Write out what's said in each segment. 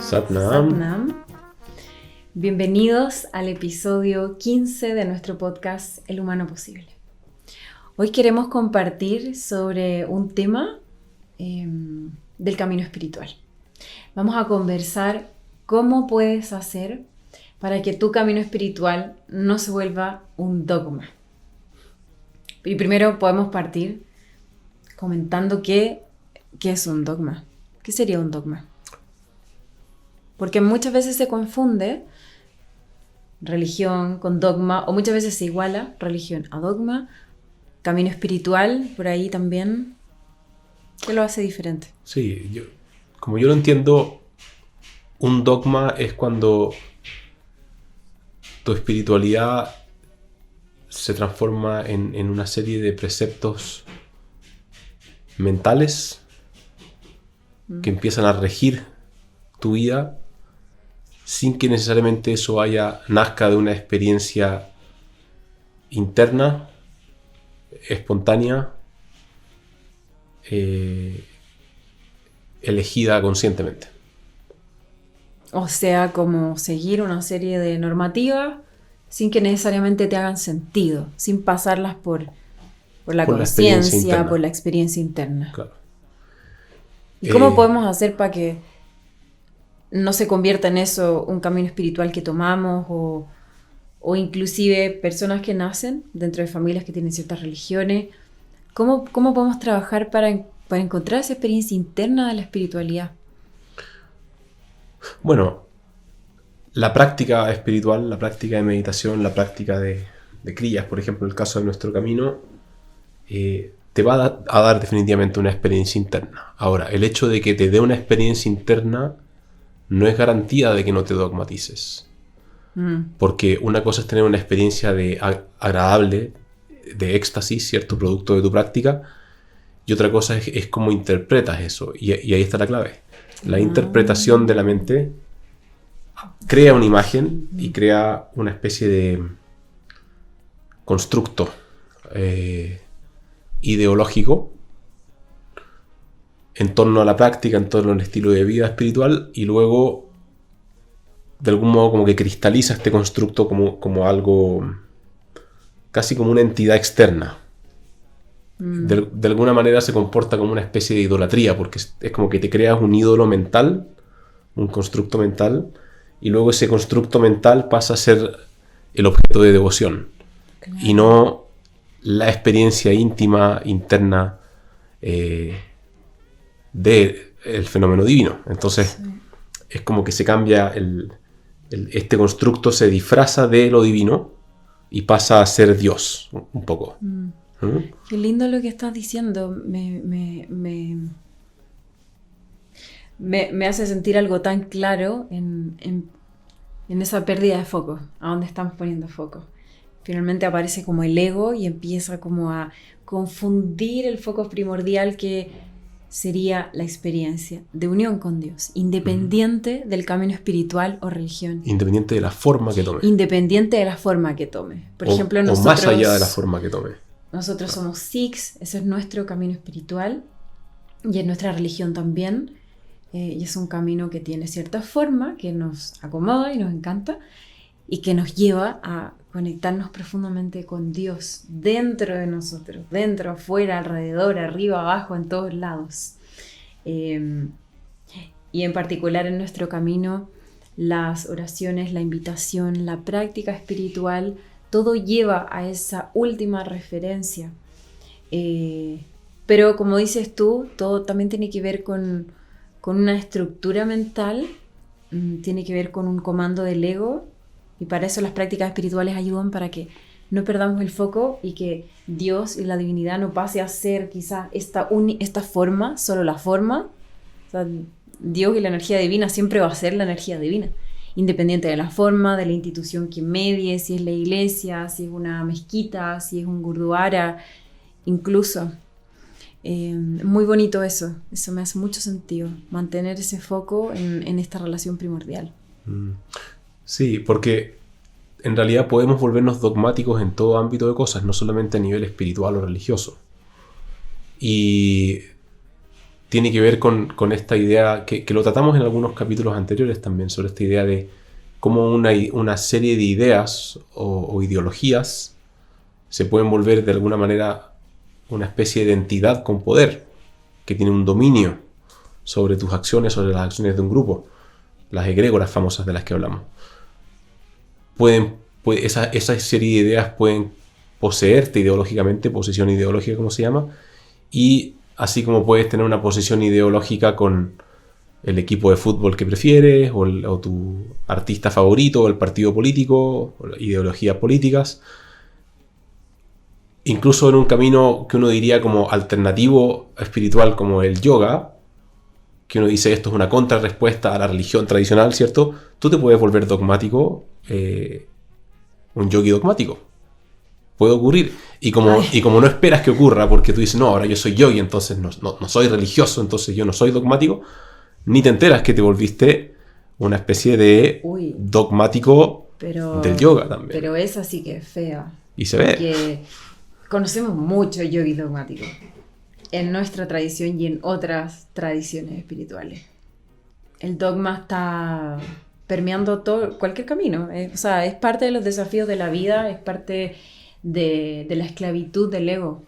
Satnam. Satnam. Bienvenidos al episodio 15 de nuestro podcast El Humano Posible. Hoy queremos compartir sobre un tema del camino espiritual. Vamos a conversar cómo puedes hacer para que tu camino espiritual no se vuelva un dogma. Y primero podemos partir comentando qué es un dogma. ¿Qué sería un dogma? Porque muchas veces se confunde religión con dogma, o muchas veces se iguala religión a dogma, camino espiritual, por ahí también. ¿Qué lo hace diferente? Sí, como yo lo entiendo, un dogma es cuando tu espiritualidad se transforma en una serie de preceptos mentales que empiezan a regir tu vida sin que necesariamente eso nazca de una experiencia interna, espontánea, elegida conscientemente. O sea, como seguir una serie de normativas sin que necesariamente te hagan sentido, sin pasarlas por la conciencia, por la experiencia interna. Claro. ¿Y cómo podemos hacer para que no se convierta en eso un camino espiritual que tomamos o inclusive personas que nacen dentro de familias que tienen ciertas religiones? ¿Cómo podemos trabajar para encontrar esa experiencia interna de la espiritualidad? Bueno, la práctica espiritual, la práctica de meditación, la práctica de kriyas, por ejemplo, en el caso de nuestro camino, te va a dar definitivamente una experiencia interna. Ahora, el hecho de que te dé una experiencia interna no es garantía de que no te dogmatices. Porque una cosa es tener una experiencia agradable, de éxtasis, cierto, producto de tu práctica, y otra cosa es cómo interpretas eso. Y ahí está la clave. La interpretación de la mente crea una imagen y crea una especie de constructo ideológico en torno a la práctica, en torno al estilo de vida espiritual, y luego de algún modo como que cristaliza este constructo como algo, casi como una entidad externa. De alguna manera se comporta como una especie de idolatría, porque es como que te creas un ídolo mental, un constructo mental, y luego ese constructo mental pasa a ser el objeto de devoción. Claro. Y no la experiencia íntima, interna, del fenómeno divino. Entonces, sí, es como que se cambia este constructo, se disfraza de lo divino y pasa a ser Dios, un poco. Qué lindo lo que estás diciendo. Me hace sentir algo tan claro en esa pérdida de foco, a dónde estamos poniendo foco. Finalmente aparece como el ego y empieza como a confundir el foco primordial, que sería la experiencia de unión con Dios, independiente del camino espiritual o religión. Independiente de la forma que tome. Independiente de la forma que tome. Por ejemplo, nosotros, o más allá de la forma que tome. Nosotros somos Sikhs, ese es nuestro camino espiritual y es nuestra religión también. Y es un camino que tiene cierta forma, que nos acomoda y nos encanta, y que nos lleva a conectarnos profundamente con Dios dentro de nosotros, dentro, afuera, alrededor, arriba, abajo, en todos lados. Y en particular en nuestro camino, las oraciones, la invitación, la práctica espiritual, todo lleva a esa última referencia. Pero como dices tú, todo también tiene que ver con una estructura mental, tiene que ver con un comando del ego. Y para eso las prácticas espirituales ayudan para que no perdamos el foco y que Dios y la divinidad no pase a ser quizás esta forma, solo la forma. O sea, Dios y la energía divina siempre va a ser la energía divina, independiente de la forma, de la institución que medie, si es la iglesia, si es una mezquita, si es un gurdwara, incluso. Muy bonito eso me hace mucho sentido, mantener ese foco en esta relación primordial. Sí, porque en realidad podemos volvernos dogmáticos en todo ámbito de cosas, no solamente a nivel espiritual o religioso. Y tiene que ver con esta idea que lo tratamos en algunos capítulos anteriores también, sobre esta idea de cómo una serie de ideas o ideologías se pueden volver de alguna manera una especie de entidad con poder, que tiene un dominio sobre tus acciones, sobre las acciones de un grupo. Las egrégoras famosas de las que hablamos. Esa serie de ideas pueden poseerte ideológicamente, posesión ideológica como se llama, y así como puedes tener una posesión ideológica con el equipo de fútbol que prefieres, o tu artista favorito, o el partido político, o ideologías políticas, incluso en un camino que uno diría como alternativo espiritual, como el yoga, que uno dice esto es una contrarrespuesta a la religión tradicional, ¿cierto? Tú te puedes volver dogmático, un yogi dogmático. Puede ocurrir. Y como no esperas que ocurra, porque tú dices, no, ahora yo soy yogi, entonces no soy religioso, entonces yo no soy dogmático, ni te enteras que te volviste una especie de dogmático del yoga también. Pero esa sí que es fea. Y se ve. Porque conocemos mucho yogi dogmático en nuestra tradición y en otras tradiciones espirituales. El dogma está permeando cualquier camino. O sea, es parte de los desafíos de la vida, es parte de la esclavitud del ego.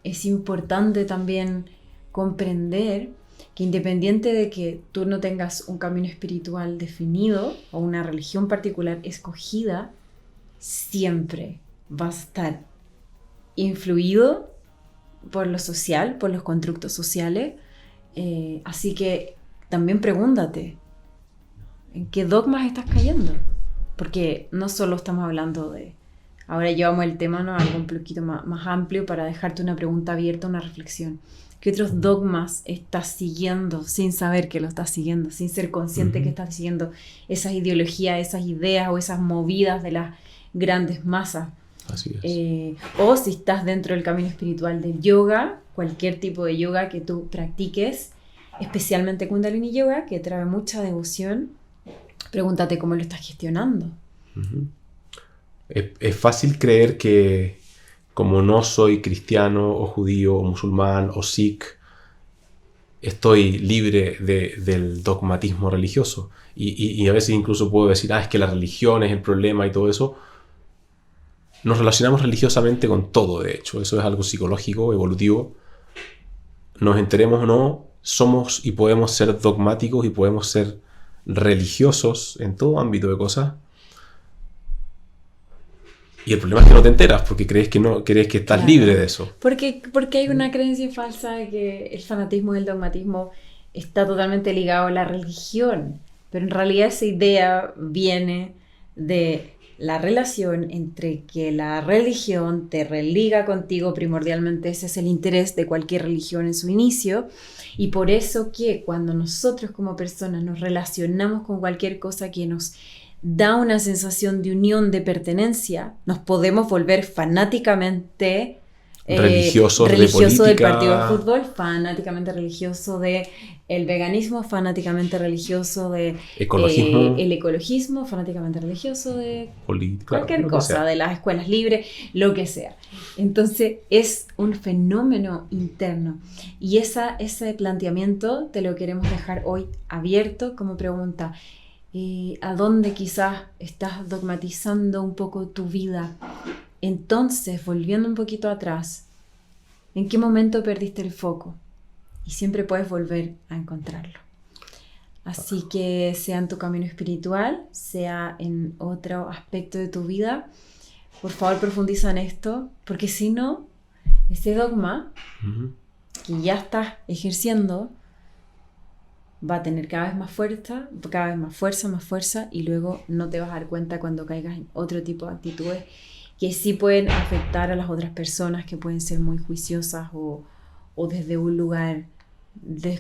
Es importante también comprender que independiente de que tú no tengas un camino espiritual definido o una religión particular escogida, siempre vas a estar influido por lo social, por los constructos sociales. Así que también pregúntate, ¿en qué dogmas estás cayendo? Porque no solo estamos hablando de... Ahora llevamos el tema, ¿no?, a algo un poquito más amplio para dejarte una pregunta abierta, una reflexión. ¿Qué otros dogmas estás siguiendo sin saber que lo estás siguiendo, sin ser consciente que estás siguiendo esas ideologías, esas ideas o esas movidas de las grandes masas? Así es. O si estás dentro del camino espiritual del yoga, cualquier tipo de yoga que tú practiques, especialmente Kundalini Yoga, que trae mucha devoción, pregúntate cómo lo estás gestionando. Es fácil creer que como no soy cristiano o judío o musulmán o sikh, estoy libre del dogmatismo religioso. Y a veces incluso puedo decir, es que la religión es el problema y todo eso. Nos relacionamos religiosamente con todo, de hecho. Eso es algo psicológico, evolutivo. Nos enteremos o no, somos y podemos ser dogmáticos y podemos ser religiosos en todo ámbito de cosas. Y el problema es que no te enteras porque crees que estás libre de eso. Porque hay una creencia falsa de que el fanatismo y el dogmatismo está totalmente ligado a la religión. Pero en realidad esa idea viene de la relación entre que la religión te religa contigo primordialmente. Ese es el interés de cualquier religión en su inicio. Y por eso que cuando nosotros como personas nos relacionamos con cualquier cosa que nos da una sensación de unión, de pertenencia, nos podemos volver fanáticamente religioso del partido de fútbol, fanáticamente religioso del veganismo, fanáticamente religioso de el ecologismo, fanáticamente religioso de cualquier cosa, de las escuelas libres, lo que sea. Entonces es un fenómeno interno y ese planteamiento te lo queremos dejar hoy abierto como pregunta. ¿A dónde quizás estás dogmatizando un poco tu vida? Entonces, volviendo un poquito atrás, ¿en qué momento perdiste el foco? Y siempre puedes volver a encontrarlo. Así que sea en tu camino espiritual, sea en otro aspecto de tu vida, por favor profundiza en esto, porque si no, ese dogma que ya estás ejerciendo va a tener cada vez más fuerza, más fuerza, y luego no te vas a dar cuenta cuando caigas en otro tipo de actitudes que sí pueden afectar a las otras personas, que pueden ser muy juiciosas o desde un lugar,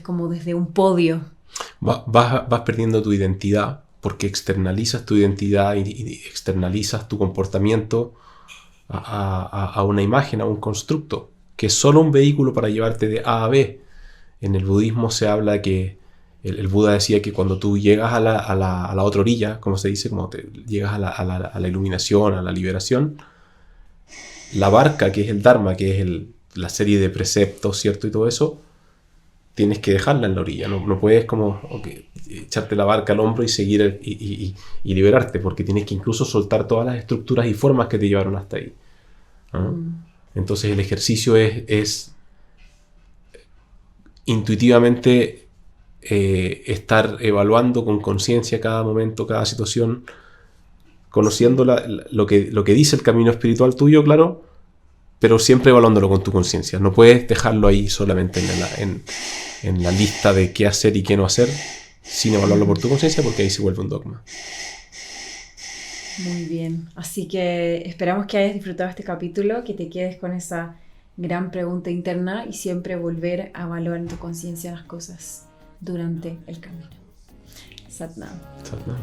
como desde un podio. Vas perdiendo tu identidad porque externalizas tu identidad y externalizas tu comportamiento a una imagen, a un constructo, que es solo un vehículo para llevarte de A a B. En el budismo se habla que el Buda decía que cuando tú llegas a la otra orilla, como se dice, como llegas a la iluminación, a la liberación, la barca, que es el Dharma, que es la serie de preceptos, ¿cierto? Y todo eso, tienes que dejarla en la orilla. No puedes como echarte la barca al hombro y seguir y liberarte, porque tienes que incluso soltar todas las estructuras y formas que te llevaron hasta ahí. ¿No? Entonces el ejercicio es intuitivamente estar evaluando con conciencia cada momento, cada situación, conociendo lo que dice el camino espiritual tuyo, claro, pero siempre evaluándolo con tu conciencia. No puedes dejarlo ahí solamente en la lista de qué hacer y qué no hacer, sin evaluarlo por tu conciencia, porque ahí se vuelve un dogma. Muy bien, así que esperamos que hayas disfrutado este capítulo, que te quedes con esa gran pregunta interna y siempre volver a evaluar en tu conciencia las cosas durante el camino. Satnam. Satnam.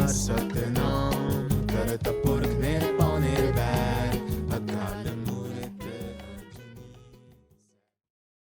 Satnam, karta por